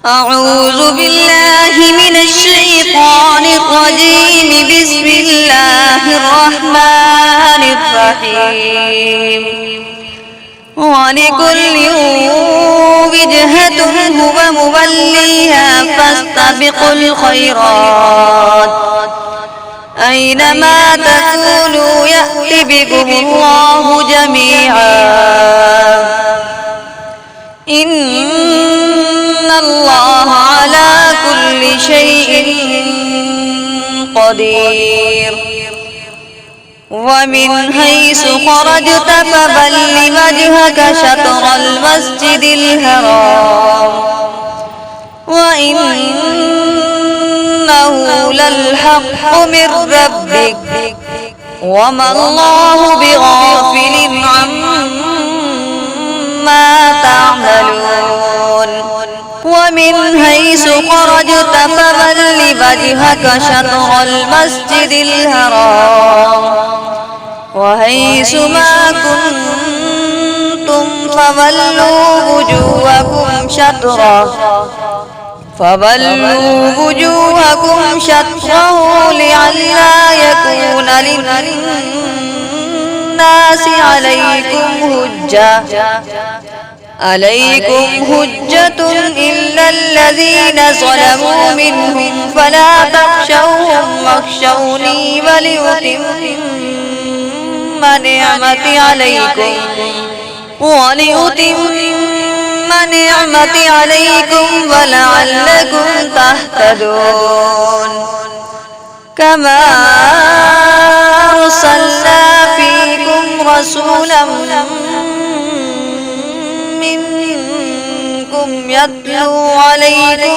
أعوذ بالله من الشيطان الرجيم. بسم الله الرحمن الرحيم. ولكل وجهة هو موليها فاستبقوا الخيرات أينما تكونوا يأت بكم الله جميعا إن الله على كل شيء قدير. ومن حيث خرجت فول وجهك شطر المسجد الحرام وإنه للحق من ربك وما الله بغافل عما تعملون. ومن حيث خرجت فول وجهك شطر المسجد الحرام وحيث ما كنتم فولوا وجوهكم شطره لئلا يكون للناس عليكم حجة إلا الذين ظلموا منهم فلا تخشوهم واخشوني ولأتم نعمتي عليكم ولعلكم تهتدون. كما أرسلنا فيكم رسولا منكم يتلو عليكم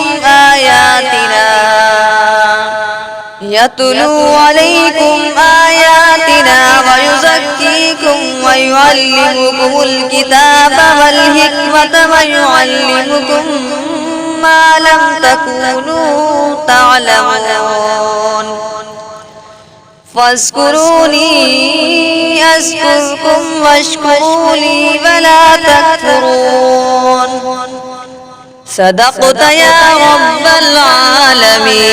آياتنا ويزكيكم ويعلمكم الكتاب والحكمة ويعلمكم ما لم تكونوا تعلمون. فاذكروني أذكركم واشكروا لي ولا تكفرون. صدقت يا رب العالمين.